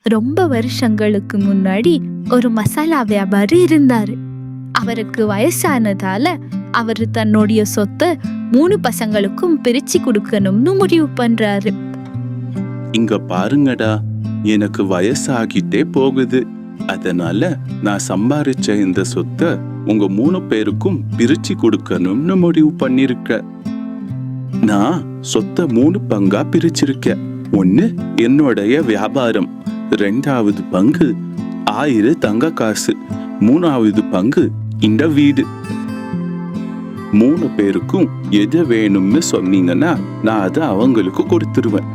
ரொம்ப வருஷங்களுக்கு முன்னாடி ஒரு மசாலா வியாபாரி இருந்தாரு. அவருக்கு வயசானதால அவரு தன்னுடைய சொத்தை 3 பசங்களுக்கும் பிரிச்சு கொடுக்கணும்னு முடிவு பண்றாரு. இங்க பாருங்கடா, எனக்கு வயசாகிட்டே போகுது. அதனால நான் சம்பாரிச்ச இந்த சொத்தை உங்க 3 பேருக்கும் பிரிச்சு கொடுக்கணும்னு முடிவு பண்ணிருக்க. நான் சொத்தை 3 பங்கா பிரிச்சிருக்கேன். 1 என்னுடைய வியாபாரம், 2வது பங்கு 1000 தங்க காசு, 3வது பங்கு இந்த வீடு. 3 பேருக்கும் எது வேணும்னு சொன்னீங்கன்னா நான் அதை அவங்களுக்கு கொடுத்துருவேன்.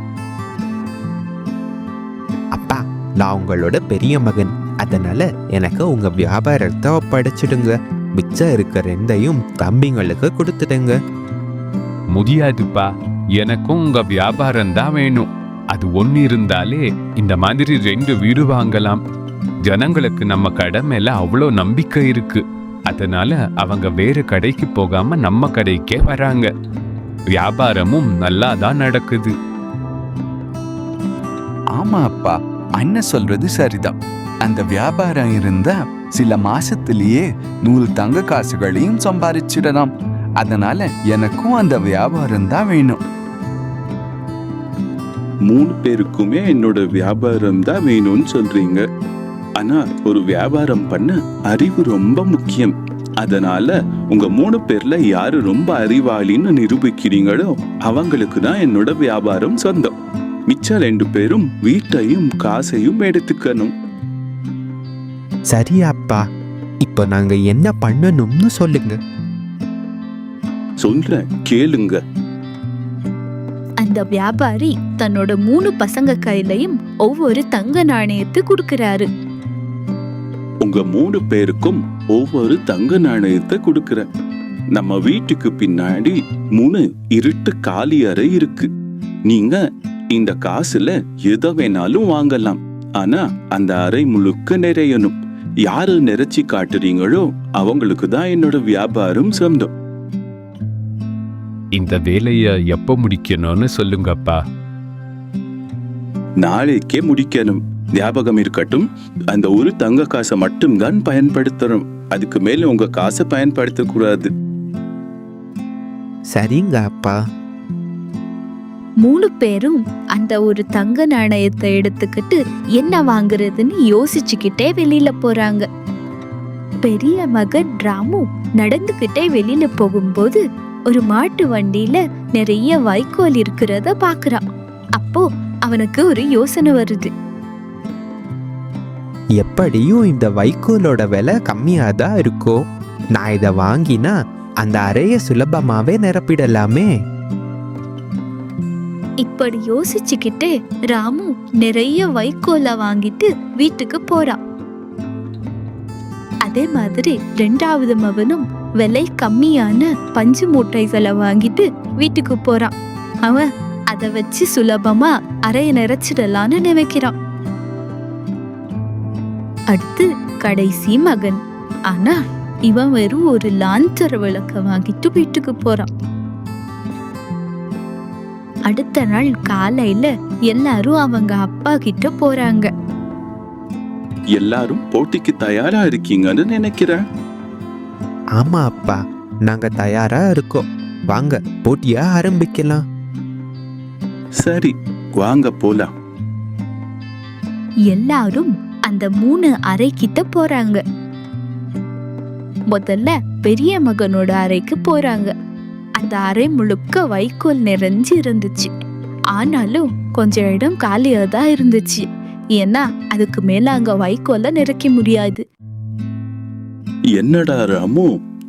அப்பா, நான் உங்களோட பெரிய மகன், அதனால எனக்கு உங்க வியாபாரத்தை ஒப்படைச்சிடுங்க. மிச்சம் இருக்க 2ஐயும் தம்பிங்களுக்கு கொடுத்துடுங்க. முடியாதுப்பா, எனக்கும் உங்க வியாபாரம் தான் வேணும். அது 1 இருந்தாலே இந்த மாதிரி 2 வீடு வாங்கலாம். ஜனங்களுக்கு நம்ம கடை மேல அவ்வளோ நம்பிக்கை இருக்கு. அதனால அவங்க வேற கடைக்கு போகாம நம்ம கடைக்கே வராங்க. வியாபாரமும் நல்லா தான் நடக்குது. ஆமா அப்பா, அண்ணன் சொல்றது சரிதான். அந்த வியாபாரம் இருந்தா சில மாசத்திலேயே 100 தங்க காசுகளையும் சம்பாதிச்சிடலாம். அதனால எனக்கும் அந்த வியாபாரம் தான் வேணும். 3 பேருக்குமே என்னோட வியாபாரம் தான் வேணும்னு சொல்றீங்க. ஆனா ஒரு வியாபாரம் பண்ண அறிவு ரொம்ப முக்கியம். அதனால உங்க 3 பேர்ல யாரு ரொம்ப அறிவாளின்னு நிரூபிக்கிறீங்களோ அவங்களுக்கு தான் என்னோட வியாபாரம் சொந்தம். மிச்ச 2 பேரும் வீட்டையும் காசையும் எடுத்துக்கணும். சரி அப்பா, இப்போ நாங்க என்ன பண்ணணும்னு சொல்லுங்க. சொல்றேன், கேளுங்க. அந்த வியாபாரி தன்னோட 3 பசங்க கையிலையும் ஒவ்வொரு தங்க நாணயத்தை கொடுக்கறாரு. உங்க 3 பேருக்கும் ஒவ்வொரு தங்க நாணயத்தை கொடுக்கறேன். நம்ம வீட்டுக்கு பின்னாடி 3 இருட்டு காலி அறை இருக்கு. நீங்க இந்த காசுல எதை வேணாலும் வாங்கலாம். ஆனா அந்த அறை முழுக்க நிறையணும். யாரு நிறைச்சி காட்டுறீங்களோ அவங்களுக்கு தான் என்னோட வியாபாரம் சொந்தம். இந்த வேலைய எப்ப முடிக்கணும்னு சொல்லுங்கப்பா. நாளைக்கே முடிக்கணும். ஞாபகம் இருக்கட்டும், அந்த ஒரு தங்க காசை மட்டும்தான் பயன்படுத்தணும். அதுக்கு மேல உங்க காசை பயன்படுத்த கூடாது. சரிங்க அப்பா. 3 பேரும் அந்த ஒரு தங்க நாணயத்தை எடுத்துக்கிட்டு என்ன வாங்குறதுன்னு யோசிச்சுக்கிட்டே வெளியில போறாங்க. பெரிய மகன் ராமு நடந்துகிட்டே வெளியில போகும்போது ஒரு மாட்டு வண்டியில நிறைய வைக்கோல் இருக்கிறத பாக்குறான். அப்போ அவனுக்கு ஒரு யோசனை வருது. எப்படியும் இந்த வைக்கோலோட விலை கம்மியா தான் இருக்கும். நான் இதை வாங்கினா அந்த அறைய சுலபமாவே நிரப்பிடலாமே. இப்படி யோசிச்சுக்கிட்டே ராமு நிறைய வைக்கோலை வாங்கிட்டு வீட்டுக்கு போறான். அதே மாதிரி 2வது மகனும் விலை கம்மியான பஞ்சு மூட்டைகளை வாங்கிட்டு வீட்டுக்கு போறான். அவன் அதை வச்சு சுலபமா அறைய நிறைச்சிடலான்னு நினைக்கிறான். அடுத்து கடைசி மகன். ஆனா இவன் வெறும் ஒரு லாந்தர் விளக்க வாங்கிட்டு வீட்டுக்கு போறான். அடுத்த நாள் காலையில எல்லாரும் அவங்க அப்பா கிட்ட போறாங்க. எல்லாரும் போட்டிக்கு தயாரா இருக்கீங்கன்னு நினைக்கிறேன். ஆமா அப்பா, நாங்க தயாரா இருக்கோம். வாங்க போட்டியா ஆரம்பிக்கலாம். சரி, வாங்க போலாம். எல்லாரும் அந்த 3 அறை கிட்ட போறாங்க. முதல்ல பெரிய மகனோட அறைக்கு போறாங்க. அந்த அறை முழுக்க வைக்கோல் நிறைஞ்சு இருந்துச்சு. ஆனாலும் கொஞ்சம் இடம் காலியா தான் இருந்துச்சு. ஏன்னா அதுக்கு மேல அங்க வைக்கோல நிறைக்க முடியாது. என்னடா ராமு,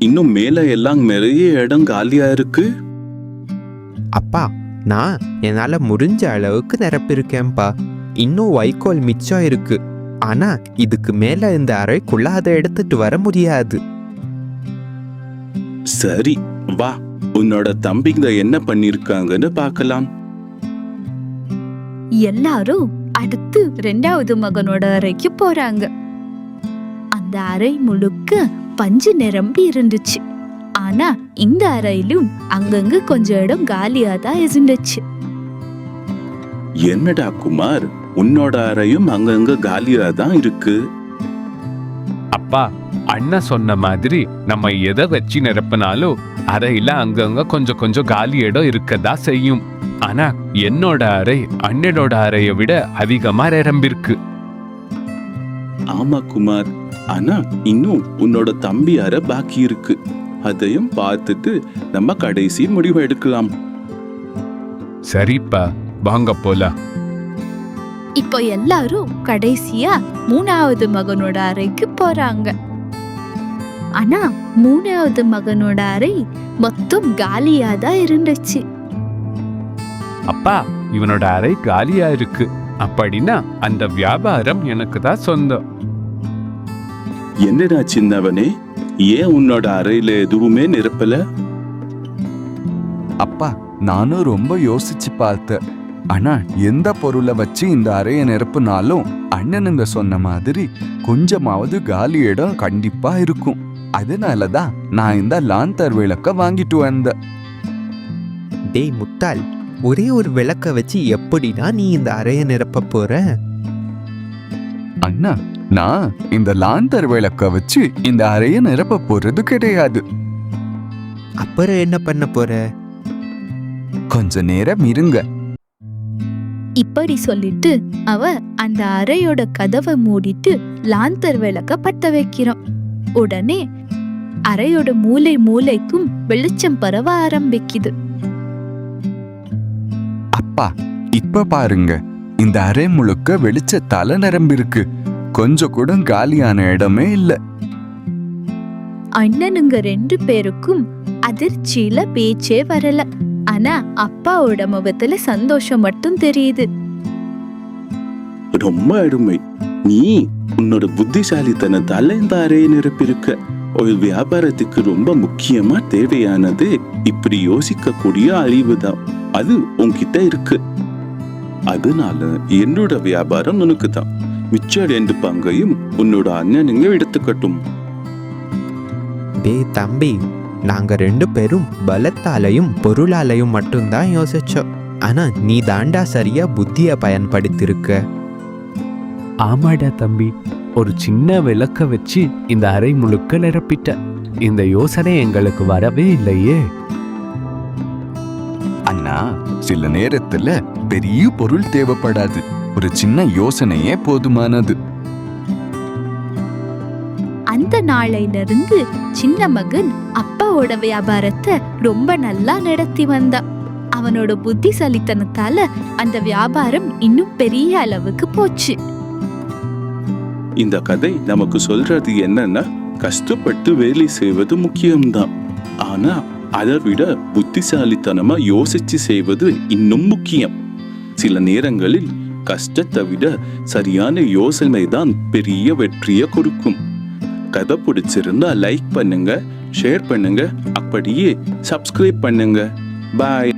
இன்னும் மேல எல்லாம் நிறைய இடம் காலியா இருக்கு. அப்பா, நான் என்னால முடிஞ்ச அளவுக்கு நிரப்பிருக்கேன்பா. இன்னும் வைக்கோல் மிச்சம் இருக்கு. ஆனா இதுக்கு மேல இந்த அறைக்குள்ள அதை எடுத்துட்டு வர முடியாது. சரி, வா, உன்னோட தம்பிங்க என்ன பண்ணிருக்காங்கன்னு பார்க்கலாம். எல்லாரும் அடுத்து 2வது மகனோட அறைக்கு போறாங்க. அந்த அறை முழுக்க பஞ்சு நிரம்பி இருந்துச்சு. ஆனா இந்த அறையிலும் அங்கங்க கொஞ்சம் இடம் காலியா தான் இருந்துச்சு. என்னடா குமார், உன்னோட அறையும் அங்கங்க காலியா தான் இருக்கு. அப்பா, அண்ணன் சொன்ன மாதிரி நம்ம எதை வச்சு நிரப்பினாலும் அறையில அங்கங்க கொஞ்சம் கொஞ்சம் காலி இடம் இருக்கதா செய்யும். ஆனா என்னோட அறை அண்ணனோட அறையை விட அதிகமா நிரம்பிருக்கு. ஆமா குமார், ஆனா இன்னும் உன்னோட தம்பி அறை பாக்கி இருக்கு. அதையும் பார்த்துட்டு நம்ம கடைசி முடிவு எடுக்கலாம். சரிப்பா, வாங்க போலாம். இப்போ எல்லாரும் கடைசியா 3வது மகனோட அறைக்கு போறாங்க. ஆனா 3வது மகனோட அறை மொத்தம் காலியா தான் இருந்துச்சு. அப்பா, இவனோட அறை காலியா இருக்கு. அப்படின்னா அந்த வியாபாரம் எனக்கு தான் சொந்தம். என்னடா சின்னவனே, ஏன் உன்னோட அறையில எதுவுமே நிரப்பல? அப்பா, நானும் ரொம்ப யோசிச்சு பார்த்தேன். ஆனா எந்த பொருளை வச்சு இந்த அறையை நிரப்புனாலும் அண்ணனுங்க சொன்ன மாதிரி கொஞ்சமாவது காலி இடம் கண்டிப்பா இருக்கும். அதனாலதான் நான் இந்த லாந்தர் விளக்க வாங்கிட்டு வந்தேன். டேய் முட்டாள், ஒரே ஒரு விளக்க வச்சு எப்படிடா நீ இந்த அறையை நிரப்ப போற? அண்ணா, நான் இந்த லாந்தர் விளக்க வச்சு இந்த அறையை நிரப்ப போறது கிடையாது. அப்புறம் என்ன பண்ண போற? கொஞ்ச நேரம் இருங்க. இப்படி சொல்லிட்டு அவ அந்த அறையோட கதவை மூடிட்டு லாந்தர் விளக்க பத்த வைக்கிறான். உடனே அறையோட மூலை மூலைக்கும் வெளிச்சம் பரவ ஆரம்பிக்குது. அப்பா, இப்ப பாருங்க, இந்த அறை முழுக்க வெளிச்சத்தால நிரம்பிருக்கு. கொஞ்சம் கூட காலியான இடமே இல்ல. அண்ணனுங்க 2 பேருக்கும் அதிர்ச்சியில பேச்சே வரல. ஆனா அப்பாவோட முகத்துல சந்தோஷம் மட்டும் தெரியுது. ரொம்ப அருமை. நீ உன்னோட புத்திசாலித்தனத்தால இந்த அறையை நிரப்பியிருக்க. ஒரு வியாபாரத்துக்கு ரொம்ப முக்கியமா தேவையானது இப்படி யோசிக்கக்கூடிய அறிவு தான். அது உன்கிட்ட இருக்கு. அதனால என்னோட வியாபாரம் உனக்கு தான். மிச்சம் 2 பங்கையும் உன்னோட அண்ணனுங்க எடுத்துக்கட்டும். டேய் தம்பி, நாங்க 2 பேரும் பலத்தாலையும் பொருளாலையும் மட்டும்தான் யோசிச்சோம். ஆனா நீ தாண்டா சரியா புத்திய பயன்படுத்திருக்க. ஆமாடா தம்பி, ஒரு சின்ன விளக்க வச்சு இந்த அறை முழுக்க நிரப்பிட்ட. இந்த யோசனை எங்களுக்கு வரவே இல்லையே. அண்ணா, சில நேரத்துல பெரிய பொருள் தேவைப்படாது. ஒரு சின்ன யோசனையே போதுமானது. அந்த நாளையில இருந்து சின்ன மகன் அப்பாவோட வியாபாரத்தை ரொம்ப நல்லா நடத்தி வந்தான். அவனோட புத்திசாலித்தனத்தால அந்த வியாபாரம் இன்னும் பெரிய அளவுக்கு போச்சு. இந்த கதை நமக்கு சொல்றது என்னன்னா, கஷ்டப்பட்டு வேலை செய்வது முக்கியம்தான். ஆனா அதை விட புத்திசாலித்தனமா யோசிச்சு செய்வது இன்னும் முக்கியம். சில நேரங்களில் கஷ்டத்தை விட சரியான யோசனை தான் பெரிய வெற்றியை கொடுக்கும். கதை பிடிச்சிருந்தா லைக் பண்ணுங்க, ஷேர் பண்ணுங்க, அப்படியே சப்ஸ்கிரைப் பண்ணுங்க. பாய்.